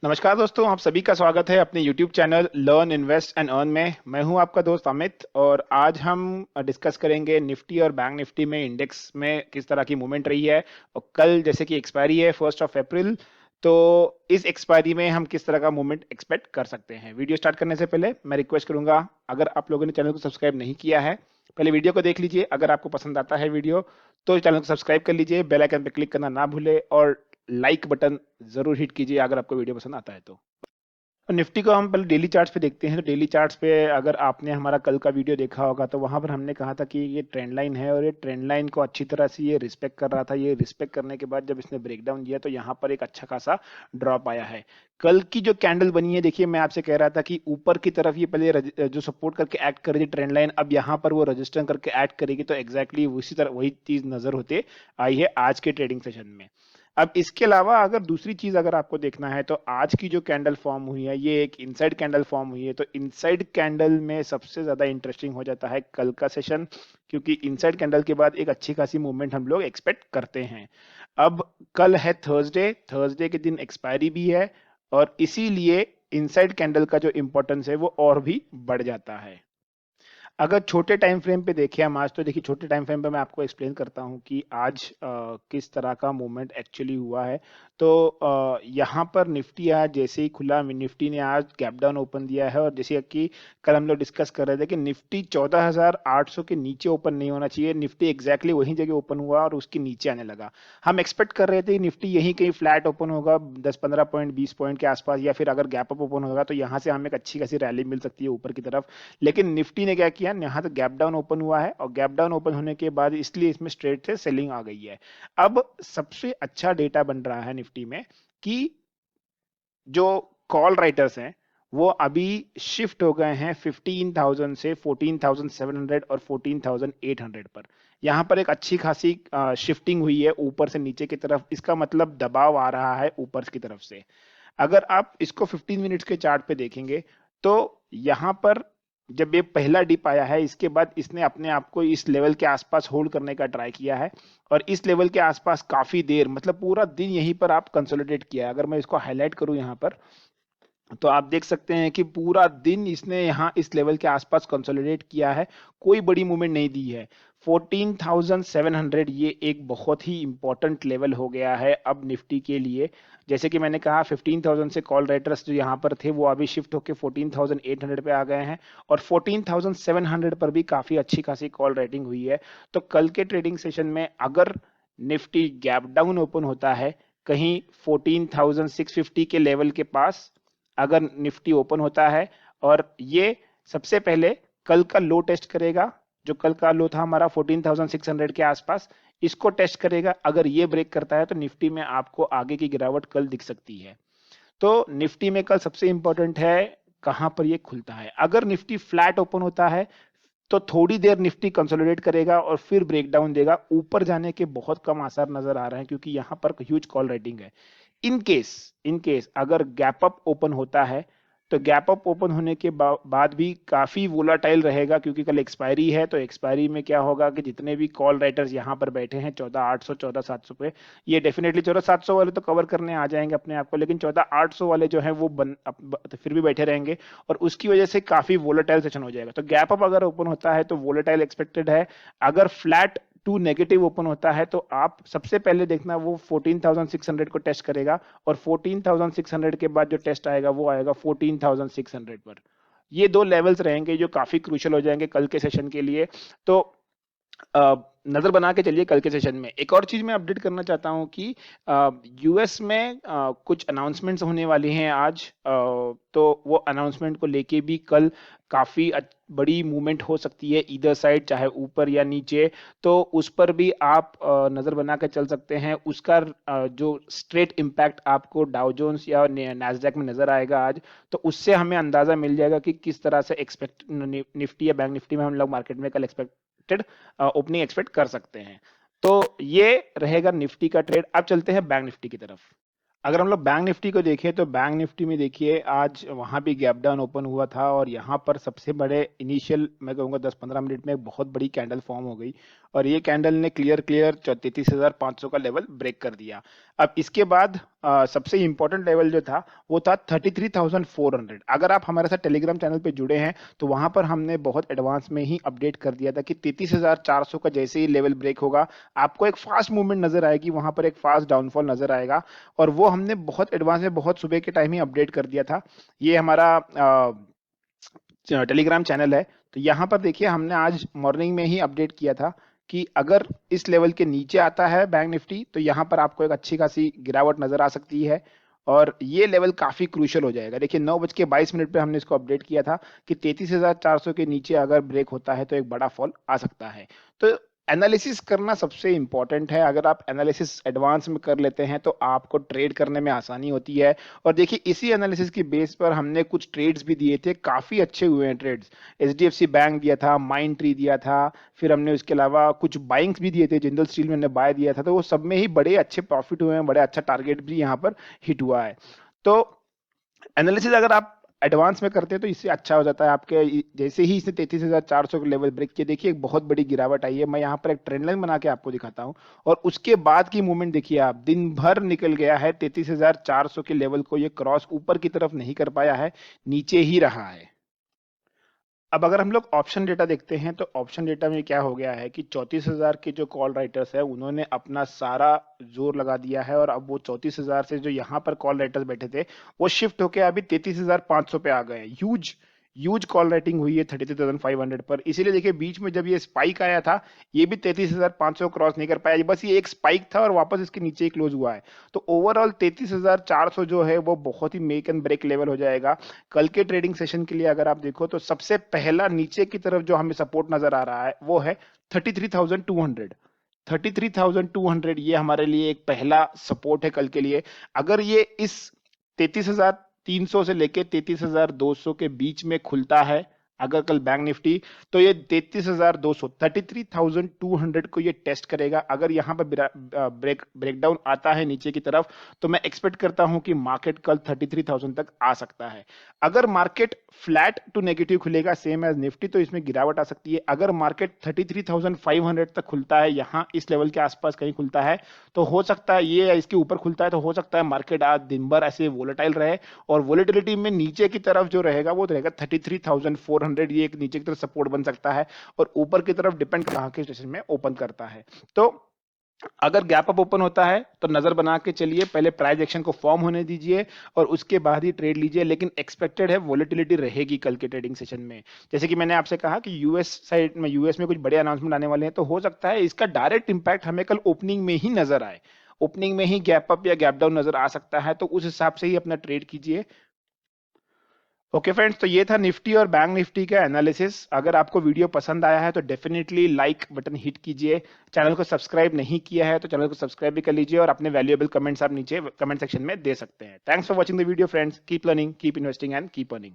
नमस्कार दोस्तों, आप सभी का स्वागत है अपने YouTube channel learn invest and earn में। मैं हूं आपका दोस्त अमित और आज हम डिस्कस करेंगे निफ्टी और बैंक निफ्टी में इंडेक्स में किस तरह की मूवमेंट रही है। और कल जैसे कि एक्सपायरी है 1 अप्रैल, तो इस एक्सपायरी में हम किस तरह का मूवमेंट एक्सपेक्ट कर सकते हैं। वीडियो स्टार्ट करने से पहले मैं रिक्वेस्ट करूंगा, अगर आप लोगों ने चैनल को सब्सक्राइब नहीं किया है, पहले वीडियो को देख लीजिए। अगर आपको पसंद आता है वीडियो तो चैनल को सब्सक्राइब कर लीजिए, बेल आइकन पर क्लिक करना ना भूले और लाइक बटन जरूर हिट कीजिए अगर आपको वीडियो पसंद आता है तो। निफ्टी को हम पहले डेली चार्ट्स पे देखते हैं। तो डेली चार्ट्स पे अगर आपने हमारा कल का वीडियो देखा होगा तो वहां पर हमने कहा था कि ये ट्रेंड लाइन है और ये ट्रेंड लाइन को अच्छी तरह से ये रिस्पेक्ट कर रहा था। ये रिस्पेक्ट करने के बाद जब इसने ब्रेकडाउन दिया तो यहाँ पर एक अच्छा खासा ड्रॉप आया है। कल की जो कैंडल बनी है, देखिए मैं आपसे कह रहा था कि ऊपर की तरफ ये पहले जो सपोर्ट करके एक्ट कर रही थी ट्रेंड लाइन, अब यहाँ पर वो रजिस्टर करके एक्ट करेगी। तो एग्जैक्टली उसी तरह वही चीज नजर होते आई है आज के ट्रेडिंग सेशन में। अब इसके अलावा अगर दूसरी चीज अगर आपको देखना है तो आज की जो कैंडल फॉर्म हुई है ये एक इनसाइड कैंडल फॉर्म हुई है। तो इनसाइड कैंडल में सबसे ज्यादा इंटरेस्टिंग हो जाता है कल का सेशन, क्योंकि इनसाइड कैंडल के बाद एक अच्छी खासी मूवमेंट हम लोग एक्सपेक्ट करते हैं। अब कल है थर्सडे, थर्सडे के दिन एक्सपायरी भी है और इसीलिए इनसाइड कैंडल का जो इंपॉर्टेंस है वो और भी बढ़ जाता है। अगर छोटे टाइम फ्रेम पे देखें हम आज, तो देखिए छोटे टाइम फ्रेम पे मैं आपको एक्सप्लेन करता हूँ कि आज किस तरह का मूवमेंट एक्चुअली हुआ है। तो यहाँ पर निफ्टी आज जैसे ही खुला, निफ्टी ने आज गैप डाउन ओपन दिया है और जैसे कि कल हम लोग डिस्कस कर रहे थे कि निफ्टी 14,800 के नीचे ओपन नहीं होना चाहिए। निफ्टी एग्जैक्टली वही जगह ओपन हुआ और उसके नीचे आने लगा। हम एक्सपेक्ट कर रहे थे निफ्टी यहीं कहीं फ्लैट ओपन होगा 10-15 पॉइंट 20 पॉइंट के आसपास, या फिर अगर गैप अप ओपन होगा तो यहाँ से हमें एक अच्छी खासी रैली मिल सकती है ऊपर की तरफ। लेकिन निफ्टी ने क्या किया, यहाँ तो गैप डाउन ओपन हुआ है और गैप डाउन ओपन होने के बाद इसलिए इसमें स्ट्रेट से सेलिंग आ गई है। अब सबसे अच्छा डेटा बन रहा है निफ्टी में कि जो कॉल राइटर्स हैं वो अभी शिफ्ट हो गए हैं 15,000 से 14,700 और 14,800 पर। यहां पर एक अच्छी खासी शिफ्टिंग हुई है ऊपर से नीचे की तरफ। इसका मतलब दबाव आ रहा है ऊपर की तरफ से। अगर आप इसको 15 मिनट्स के चार्ट पे देखेंगे तो यहां पर जब ये पहला डिप आया है इसके बाद इसने अपने आप को इस लेवल के आसपास होल्ड करने का ट्राई किया है और इस लेवल के आसपास काफी देर, मतलब पूरा दिन यहीं पर आप कंसोलिडेट किया है। अगर मैं इसको हाईलाइट करूं यहाँ पर तो आप देख सकते हैं कि पूरा दिन इसने यहाँ इस लेवल के आसपास कंसोलिडेट किया है, कोई बड़ी मूवमेंट नहीं दी है। 14,700 ये एक बहुत ही इंपॉर्टेंट लेवल हो गया है अब निफ्टी के लिए। जैसे कि मैंने कहा 15,000 से कॉल राइटर्स जो यहाँ पर थे वो अभी शिफ्ट होकर 14,800 पे आ गए हैं और 14,700 पर भी काफी अच्छी खासी कॉल राइटिंग हुई है। तो कल के ट्रेडिंग सेशन में अगर निफ्टी गैप डाउन ओपन होता है कहीं 14,650 के लेवल के पास, अगर निफ्टी ओपन होता है और ये सबसे पहले कल का लो टेस्ट करेगा, जो कल का लो था हमारा 14,600 के आसपास, इसको टेस्ट करेगा। अगर ये ब्रेक करता है तो निफ्टी में आपको आगे की गिरावट कल दिख सकती है। तो निफ्टी में कल सबसे इंपॉर्टेंट है कहां पर ये खुलता है। अगर निफ्टी फ्लैट ओपन होता है तो थोड़ी देर निफ्टी कंसोलिडेट करेगा और फिर ब्रेकडाउन देगा। ऊपर जाने के बहुत कम आसार नजर आ रहे हैं क्योंकि यहां पर ह्यूज कॉल राइटिंग है। इन केस अगर गैप अप ओपन होता है तो गैप अप ओपन होने के बाद भी काफी वोलाटाइल रहेगा, क्योंकि कल एक्सपायरी है। तो एक्सपायरी में क्या होगा कि जितने भी कॉल राइटर्स यहाँ पर बैठे हैं 14,800 14,700 पे, ये डेफिनेटली 14,700 वाले तो कवर करने आ जाएंगे अपने आप को, लेकिन 14,800 वाले जो है वो तो फिर भी बैठे रहेंगे और उसकी वजह से काफी वोलेटाइल सेशन हो जाएगा। तो गैप अप अगर ओपन होता है तो वोलेटाइल एक्सपेक्टेड है। अगर फ्लैट टू नेगेटिव ओपन होता है तो आप सबसे पहले देखना वो 14,600 को टेस्ट करेगा और 14,600 के बाद जो टेस्ट आएगा वो आएगा 14,600 पर। ये दो लेवल्स रहेंगे जो काफी क्रूशियल हो जाएंगे कल के सेशन के लिए। तो नजर बना के चलिए कल के सेशन में। एक और चीज मैं अपडेट करना चाहता हूं कि यूएस में कुछ अनाउंसमेंट्स होने वाली हैं आज। तो वो अनाउंसमेंट को लेके भी कल काफी बड़ी मूवमेंट हो सकती है इधर साइड, चाहे ऊपर या नीचे। तो उस पर भी आप नजर बना के चल सकते हैं। उसका जो स्ट्रेट इम्पैक्ट आपको डाउ जोन्स या नैस्डैक में नजर आएगा आज, तो उससे हमें अंदाजा मिल जाएगा कि किस तरह से एक्सपेक्ट निफ्टी या बैंक निफ्टी में हम लोग मार्केट में कल एक्सपेक्टेड ओपनिंग एक्सपेक्ट कर सकते हैं। तो ये रहेगा निफ्टी का ट्रेड। अब चलते हैं बैंक निफ्टी की तरफ। अगर हम लोग बैंक निफ्टी को देखें तो बैंक निफ्टी में देखिए आज वहां भी गैप डाउन ओपन हुआ था और यहाँ पर सबसे बड़े इनिशियल मैं कहूंगा 10-15 मिनट में एक बहुत बड़ी कैंडल फॉर्म हो गई और ये कैंडल ने क्लियर 33,500 का लेवल ब्रेक कर दिया। अब इसके बाद सबसे इंपॉर्टेंट लेवल जो था वो था 33,400। अगर आप हमारे साथ टेलीग्राम चैनल पे जुड़े हैं तो वहां पर हमने बहुत एडवांस में ही अपडेट कर दिया था कि 33,400 का जैसे ही लेवल ब्रेक होगा आपको एक फास्ट मूवमेंट नजर आएगी, वहां पर एक फास्ट डाउनफॉल नजर आएगा। और वो हमने बहुत एडवांस में बहुत सुबह के टाइम ही अपडेट कर दिया था। ये हमारा टेलीग्राम चैनल है। तो यहाँ पर देखिए हमने आज मॉर्निंग में ही अपडेट किया था कि अगर इस लेवल के नीचे आता है बैंक निफ्टी तो यहाँ पर आपको एक अच्छी खासी गिरावट नजर आ सकती है और ये लेवल काफी क्रूशियल हो जाएगा। देखिए 9:22 पे हमने इसको अपडेट किया था कि 33,400 के नीचे अगर ब्रेक होता है तो एक बड़ा फॉल आ सकता है। तो एनालिसिस करना सबसे इंपॉर्टेंट है। अगर आप एनालिसिस एडवांस में कर लेते हैं तो आपको ट्रेड करने में आसानी होती है। और देखिए इसी एनालिसिस की बेस पर हमने कुछ ट्रेड्स भी दिए थे, काफी अच्छे हुए हैं ट्रेड्स। एचडीएफसी बैंक दिया था, माइंड ट्री दिया था, फिर हमने उसके अलावा कुछ बाइंग्स भी दिए थे, जिंदल स्टील में हमने बाय दिया था। तो वो सब में ही बड़े अच्छे प्रॉफिट हुए हैं, बड़े अच्छा टारगेट भी यहाँ पर हिट हुआ है। तो एनालिसिस अगर आप एडवांस में करते हैं तो इससे अच्छा हो जाता है आपके। जैसे ही इसने 33,400 का लेवल ब्रेक किया, देखिए एक बहुत बड़ी गिरावट आई है। मैं यहाँ पर एक ट्रेंड लाइन बना के आपको दिखाता हूँ और उसके बाद की मूवमेंट देखिए आप, दिन भर निकल गया है 33,400 के लेवल को ये क्रॉस ऊपर की तरफ नहीं कर पाया है, नीचे ही रहा है। अब अगर हम लोग ऑप्शन डेटा देखते हैं तो ऑप्शन डेटा में क्या हो गया है कि 34,000 के जो कॉल राइटर्स है उन्होंने अपना सारा जोर लगा दिया है और अब वो 34,000 से जो यहाँ पर कॉल राइटर्स बैठे थे वो शिफ्ट होके अभी 33,500 पे आ गए हैं। ह्यूज ह्यूज कॉल राइटिंग हुई है 33,500 पर। इसीलिए देखिए बीच में जब ये स्पाइक आया था ये भी 33,500 क्रॉस नहीं कर पाया, बस ये एक स्पाइक था और वापस इसके नीचे ही क्लोज हुआ है। तो ओवरऑल 33,400 जो है वो बहुत ही मेक एंड ब्रेक लेवल हो जाएगा कल के ट्रेडिंग सेशन के लिए। अगर आप देखो तो सबसे पहला नीचे की तरफ जो हमें सपोर्ट नजर आ रहा है वो है 33,200। 33,200 ये हमारे लिए एक पहला सपोर्ट है कल के लिए। अगर ये इस 33,300 से लेके 33,200 के बीच में खुलता है अगर कल बैंक निफ्टी, तो ये 33,200 33,200 को ये टेस्ट करेगा। अगर यहाँ पर ब्रेकडाउन आता है नीचे की तरफ तो मैं एक्सपेक्ट करता हूं कि मार्केट कल 33,000 तक आ सकता है। अगर मार्केट फ्लैट टू नेगेटिव खुलेगा सेम एज निफ्टी तो इसमें गिरावट आ सकती है। अगर मार्केट 33,500 तक खुलता है, यहाँ इस लेवल के आसपास कहीं खुलता है तो हो सकता है ये इसके ऊपर खुलता है तो हो सकता है मार्केट आज दिन भर ऐसे वोलेटाइल रहे और वोलेटिलिटी में नीचे की तरफ जो रहेगा वो रहेगा 33,400। ये एक नीचे की तरफ सपोर्ट बन सकता है और ऊपर की तरफ डिपेंड कहां के स्टेशन में ओपन करता है। तो अगर गैप अप ओपन होता है तो नजर बना के चलिए, पहले प्राइस एक्शन को फॉर्म होने दीजिए और उसके बाद ही ट्रेड लीजिए। लेकिन एक्सपेक्टेड है वोलेटिलिटी रहेगी कल के ट्रेडिंग सेशन में। जैसे कि मैंने आपसे कहा कि यूएस साइड में यूएस में कुछ बड़े अनाउंसमेंट आने वाले हैं तो हो सकता है इसका डायरेक्ट इंपैक्ट हमें कल ओपनिंग में ही नजर आए। ओपनिंग में ही गैप अप या गैप डाउन नजर आ सकता है, तो उस हिसाब से ही अपना ट्रेड कीजिए। ओके फ्रेंड्स, तो ये था निफ्टी और बैंक निफ्टी का एनालिसिस। अगर आपको वीडियो पसंद आया है तो डेफिनेटली लाइक बटन हिट कीजिए। चैनल को सब्सक्राइब नहीं किया है तो चैनल को सब्सक्राइब भी कर लीजिए और अपने वैल्यूएबल कमेंट्स आप नीचे कमेंट सेक्शन में दे सकते हैं। Thanks for watching the video friends. Keep learning, keep investing and keep earning.